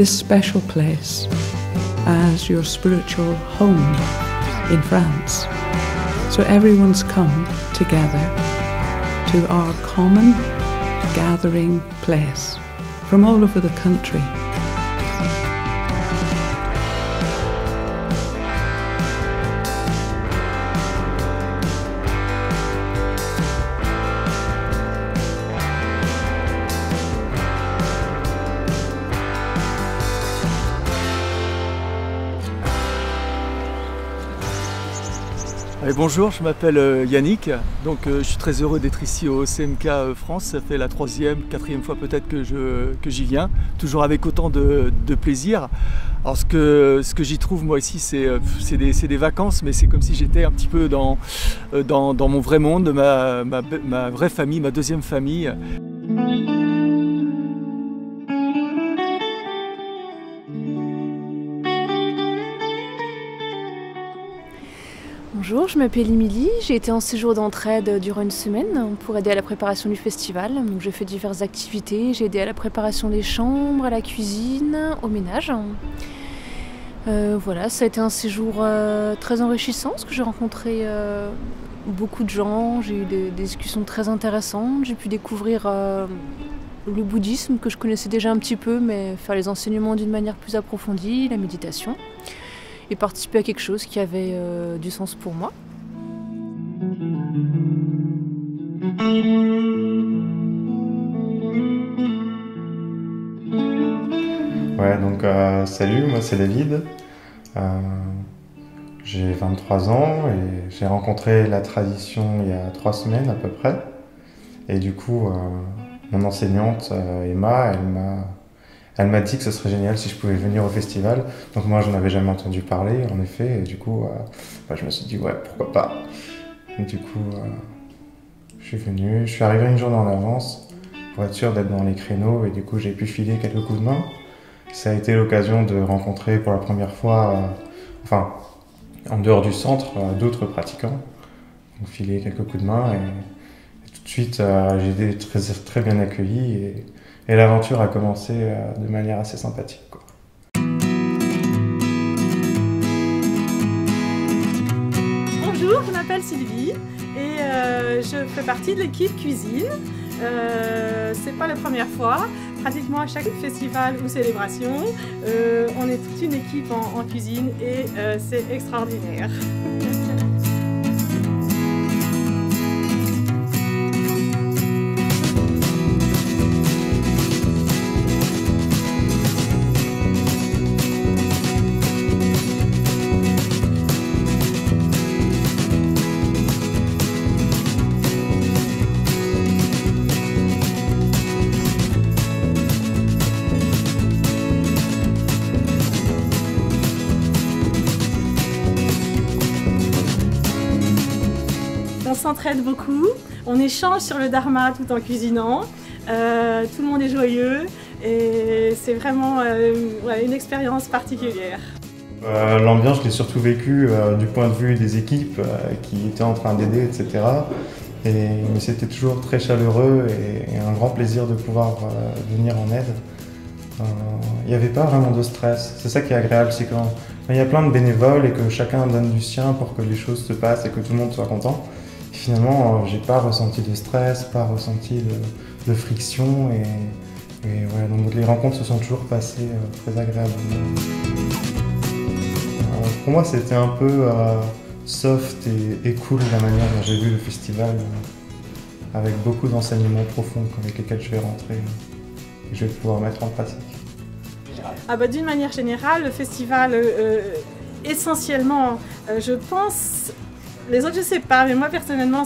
this special place as your spiritual home in France. So everyone's come together to our common gathering place from all over the country. Bonjour, je m'appelle Yannick, donc je suis très heureux d'être ici au CMK France. Ça fait la quatrième fois peut-être que j'y viens, toujours avec autant de plaisir. Alors ce que j'y trouve moi ici, c'est des vacances, mais c'est comme si j'étais un petit peu dans mon vrai monde, ma vraie famille, ma deuxième famille. Bonjour, je m'appelle Émilie, j'ai été en séjour d'entraide durant une semaine pour aider à la préparation du festival. Donc j'ai fait diverses activités, j'ai aidé à la préparation des chambres, à la cuisine, au ménage. Voilà, ça a été un séjour très enrichissant parce que j'ai rencontré beaucoup de gens, j'ai eu des discussions très intéressantes, j'ai pu découvrir le bouddhisme que je connaissais déjà un petit peu, mais faire les enseignements d'une manière plus approfondie, la méditation. Et participer à quelque chose qui avait du sens pour moi. Ouais, donc salut, moi c'est David. J'ai 23 ans et j'ai rencontré la tradition il y a 3 semaines à peu près. Et du coup, mon enseignante Emma, elle m'a dit que ce serait génial si je pouvais venir au festival. Donc moi, j'en avais jamais entendu parler, en effet. Et du coup, je me suis dit, ouais, pourquoi pas. Et du coup, je suis venu. Je suis arrivé une journée en avance pour être sûr d'être dans les créneaux. Et du coup, j'ai pu filer quelques coups de main. Ça a été l'occasion de rencontrer pour la première fois, en dehors du centre, d'autres pratiquants. Donc filer quelques coups de main. Et tout de suite, j'ai été très, très bien accueilli. Et l'aventure a commencé de manière assez sympathique, quoi. Bonjour, je m'appelle Sylvie et je fais partie de l'équipe cuisine. C'est pas la première fois. Pratiquement à chaque festival ou célébration, on est toute une équipe en cuisine et c'est extraordinaire. On s'entraide beaucoup, on échange sur le dharma tout en cuisinant, tout le monde est joyeux et c'est vraiment une expérience particulière. L'ambiance, je l'ai surtout vécue du point de vue des équipes qui étaient en train d'aider, etc. Mais c'était toujours très chaleureux et un grand plaisir de pouvoir venir en aide. Il n'y avait pas vraiment de stress. C'est ça qui est agréable, c'est quand il y a plein de bénévoles et que chacun donne du sien pour que les choses se passent et que tout le monde soit content. Et finalement, j'ai pas ressenti de stress, pas ressenti de friction et voilà, donc les rencontres se sont toujours passées très agréablement. Pour moi, c'était un peu soft et cool la manière dont j'ai vu le festival, avec beaucoup d'enseignements profonds avec lesquels je vais rentrer et je vais pouvoir mettre en pratique. D'une manière générale, le festival, essentiellement, je pense, les autres je sais pas, mais moi personnellement,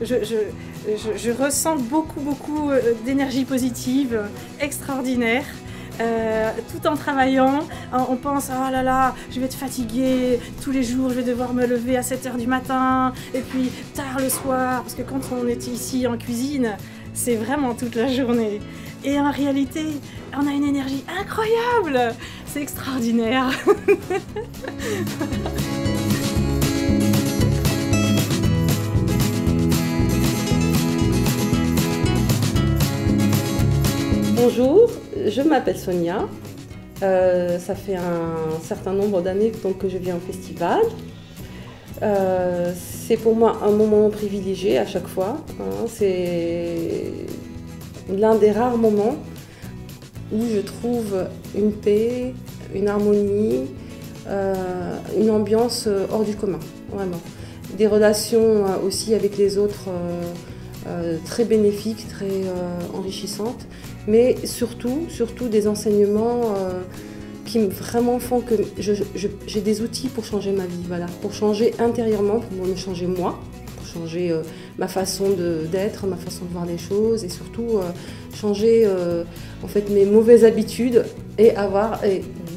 je ressens beaucoup d'énergie positive, extraordinaire. Tout en travaillant, on pense « oh là là, je vais être fatiguée, tous les jours je vais devoir me lever à 7 h du matin et puis tard le soir » parce que quand on est ici en cuisine, c'est vraiment toute la journée. Et en réalité, on a une énergie incroyable, c'est extraordinaire. Bonjour, je m'appelle Sonia, Ça fait un certain nombre d'années que je viens au festival. C'est pour moi un moment privilégié à chaque fois. C'est l'un des rares moments où je trouve une paix, une harmonie, une ambiance hors du commun, vraiment. Des relations aussi avec les autres très bénéfiques, très enrichissantes, mais surtout des enseignements qui vraiment font que j'ai des outils pour changer ma vie, voilà, pour changer intérieurement, pour me changer moi, pour changer ma façon d'être, ma façon de voir les choses et surtout changer en fait mes mauvaises habitudes et avoir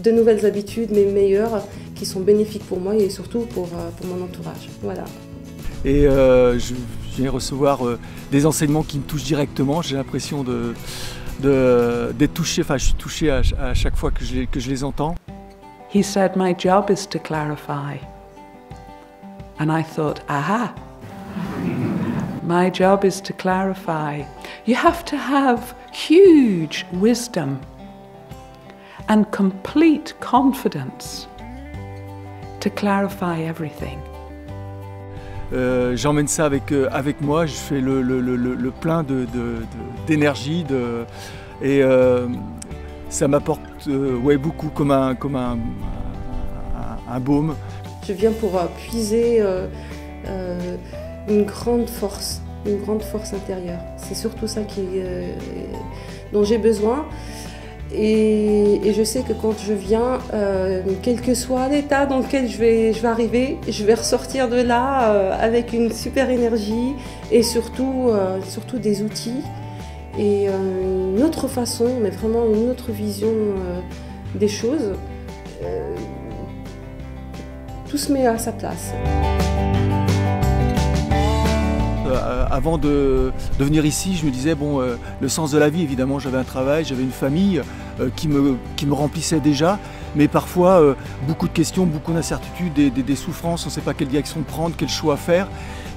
de nouvelles habitudes, mais meilleures, qui sont bénéfiques pour moi et surtout pour mon entourage. Voilà. Et je viens recevoir des enseignements qui me touchent directement. J'ai l'impression d'être touché, enfin je suis touché à chaque fois que je les entends. He said, "My job is to clarify." And I thought, aha, my job is to clarify. You have to have huge wisdom and complete confidence to clarify everything. J'emmène ça avec moi, je fais le plein d'énergie et ça m'apporte beaucoup comme un baume. Je viens pour puiser une grande force intérieure. C'est surtout ça dont j'ai besoin. Et je sais que quand je viens, quel que soit l'état dans lequel je vais arriver, je vais ressortir de là avec une super énergie et surtout des outils et une autre façon, mais vraiment une autre vision des choses. Tout se met à sa place. Avant de venir ici, je me disais, le sens de la vie, évidemment, j'avais un travail, j'avais une famille qui me remplissait déjà, mais parfois, beaucoup de questions, beaucoup d'incertitudes, des souffrances, on ne sait pas quelle direction prendre, quel choix faire.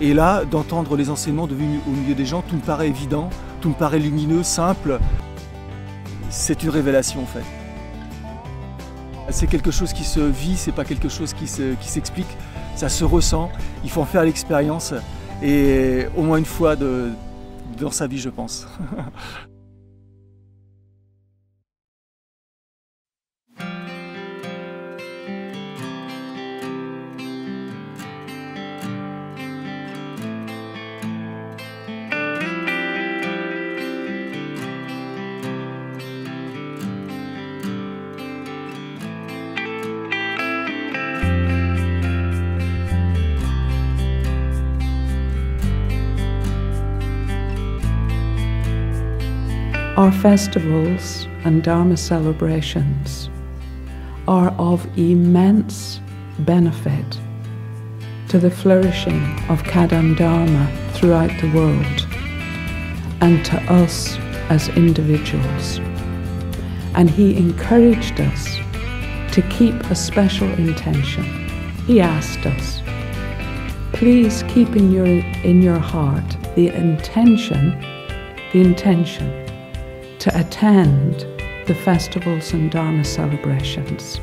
Et là, d'entendre les enseignements devenus au milieu des gens, tout me paraît évident, tout me paraît lumineux, simple. C'est une révélation, en fait. C'est quelque chose qui se vit, c'est pas quelque chose qui s'explique, ça se ressent, il faut en faire l'expérience. Et au moins une fois dans sa vie, je pense. Our festivals and Dharma celebrations are of immense benefit to the flourishing of Kadam Dharma throughout the world and to us as individuals. And he encouraged us to keep a special intention. He asked us, please keep in your heart the intention to attend the festivals and Dharma celebrations.